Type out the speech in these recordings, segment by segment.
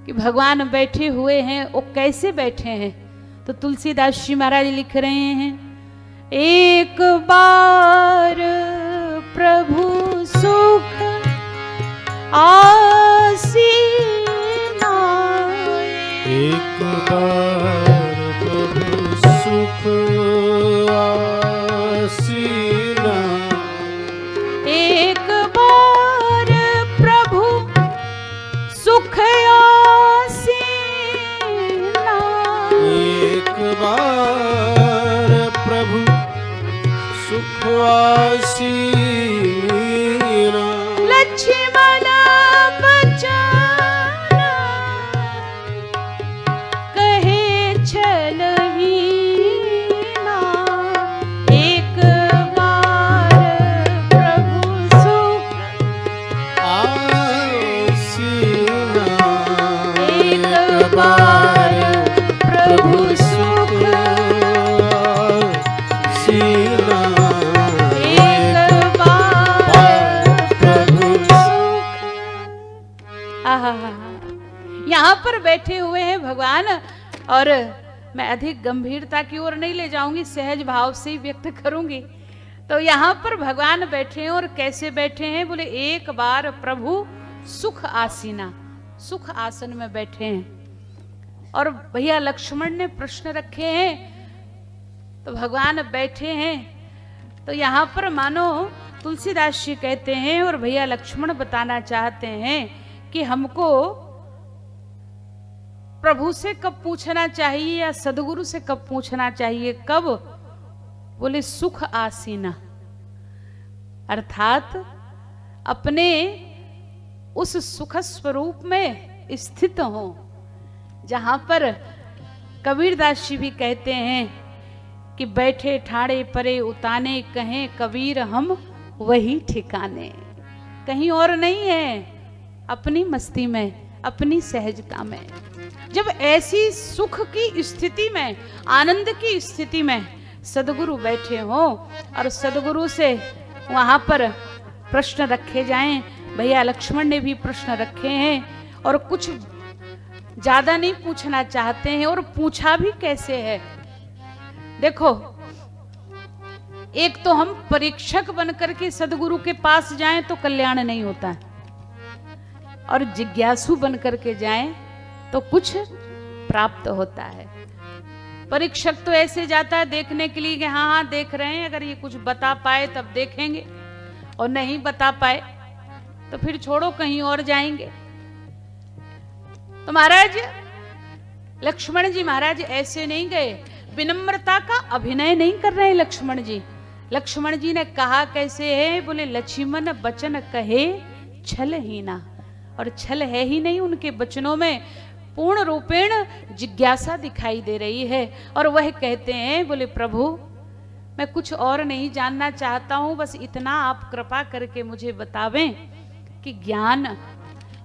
कि भगवान बैठे हुए हैं, वो कैसे बैठे हैं। तो तुलसीदास जी महाराज लिख रहे हैं, एक बार प्रभु सुख आसीना, एक बार प्रभु सुख आसीना, एक बार प्रभु सुख आसीना, एक बार प्रभु सुख आसीना, लक्ष्मण बचन कहे छलहीना, एक बार प्रभु सुख आसीना, एक बार प्रभु सुख आसीना, एक बार प्रभु आहा, यहाँ पर बैठे हुए हैं भगवान। और मैं अधिक गंभीरता की ओर नहीं ले जाऊंगी, सहज भाव से ही व्यक्त करूंगी। तो यहाँ पर भगवान बैठे हैं, और कैसे बैठे हैं, बोले एक बार प्रभु सुख आसीना, सुख आसन में बैठे हैं। और भैया लक्ष्मण ने प्रश्न रखे हैं, तो भगवान बैठे हैं। तो यहाँ पर मानो तुलसीदास जी कहते हैं और भैया लक्ष्मण बताना चाहते हैं कि हमको प्रभु से कब पूछना चाहिए या सदगुरु से कब पूछना चाहिए। कब? बोले सुख आसीना, अर्थात अपने उस सुख स्वरूप में स्थित हो, जहां पर कबीरदास जी भी कहते हैं कि बैठे ठाड़े परे उताने, कहें कबीर हम वही ठिकाने। कहीं और नहीं है, अपनी मस्ती में, अपनी सहजता में। जब ऐसी सुख की स्थिति में, आनंद की स्थिति में सदगुरु बैठे हो और सदगुरु से वहां पर प्रश्न रखे जाएं, भैया लक्ष्मण ने भी प्रश्न रखे हैं और कुछ ज्यादा नहीं पूछना चाहते हैं। और पूछा भी कैसे है, देखो, एक तो हम परीक्षक बनकर के सदगुरु के पास जाएं तो कल्याण नहीं होता है, और जिज्ञासु बनकर के जाएं तो कुछ प्राप्त होता है। परीक्षक तो ऐसे जाता है देखने के लिए कि हाँ हाँ देख रहे हैं, अगर ये कुछ बता पाए तब देखेंगे, और नहीं बता पाए तो फिर छोड़ो कहीं और जाएंगे। तो महाराज लक्ष्मण जी महाराज ऐसे नहीं गए, विनम्रता का अभिनय नहीं कर रहे लक्ष्मण जी। लक्ष्मण जी ने कहा कैसे है, बोले लक्ष्मण बचन कहे छलहीना, और छल है ही नहीं उनके वचनों में, पूर्ण रूपेण जिज्ञासा दिखाई दे रही है। और वह कहते हैं, बोले प्रभु मैं कुछ और नहीं जानना चाहता हूं, बस इतना आप कृपा करके मुझे बतावें कि ज्ञान,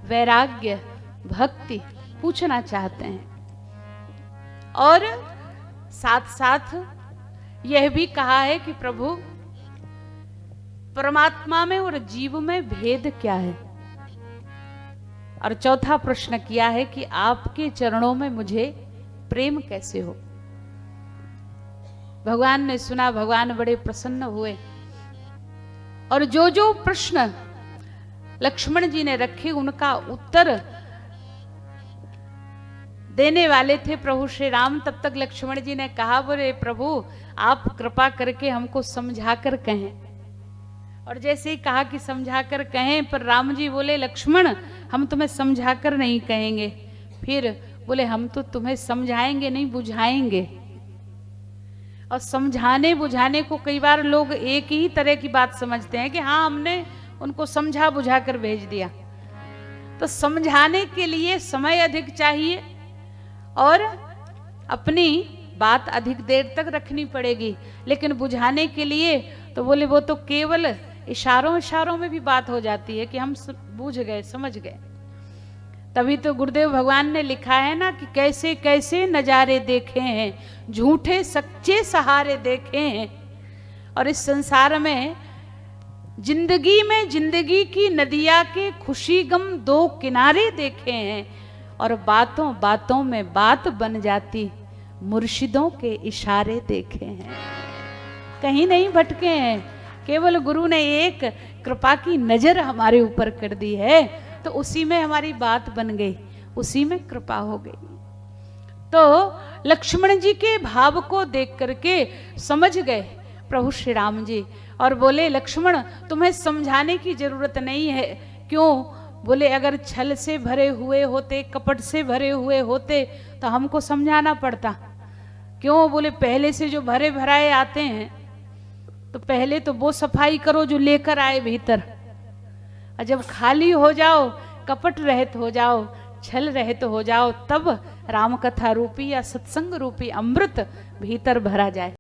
वैराग्य, भक्ति पूछना चाहते हैं। और साथ साथ यह भी कहा है कि प्रभु परमात्मा में और जीव में भेद क्या है। और चौथा प्रश्न किया है कि आपके चरणों में मुझे प्रेम कैसे हो। भगवान ने सुना, भगवान बड़े प्रसन्न हुए, और जो जो प्रश्न लक्ष्मण जी ने रखे उनका उत्तर देने वाले थे प्रभु श्री राम। तब तक लक्ष्मण जी ने कहा, बोले प्रभु आप कृपा करके हमको समझा कर कहें। और जैसे ही कहा कि समझा कर कहें, पर राम जी बोले लक्ष्मण हम तुम्हें समझा कर नहीं कहेंगे। फिर बोले हम तो तुम्हें समझाएंगे नहीं, बुझाएंगे। और समझाने बुझाने को कई बार लोग एक ही तरह की बात समझते हैं कि हाँ हमने उनको समझा बुझा कर भेज दिया। तो समझाने के लिए समय अधिक चाहिए और अपनी बात अधिक देर तक रखनी पड़ेगी, लेकिन बुझाने के लिए तो बोले वो तो केवल इशारों इशारों में भी बात हो जाती है कि हम बूझ गए, समझ गए। तभी तो गुरुदेव भगवान ने लिखा है ना कि कैसे कैसे नजारे देखे हैं, झूठे सच्चे सहारे देखे हैं। और इस संसार में जिंदगी की नदिया के खुशी गम दो किनारे देखे हैं। और बातों बातों में बात बन जाती, मुर्शिदों के इशारे देखे हैं। कहीं नहीं भटके हैं, केवल गुरु ने एक कृपा की नजर हमारे ऊपर कर दी है, तो उसी में हमारी बात बन गई, उसी में कृपा हो गई। तो लक्ष्मण जी के भाव को देख करके समझ गए प्रभु श्री राम जी और बोले, लक्ष्मण तुम्हें समझाने की जरूरत नहीं है। क्यों? बोले, अगर छल से भरे हुए होते, कपट से भरे हुए होते तो हमको समझाना पड़ता। क्यों? बोले, पहले से जो भरे भराए आते हैं तो पहले तो वो सफाई करो जो लेकर आए भीतर, और जब खाली हो जाओ, कपट रहित हो जाओ, छल रहित हो जाओ, तब राम कथा रूपी या सत्संग रूपी अमृत भीतर भरा जाए।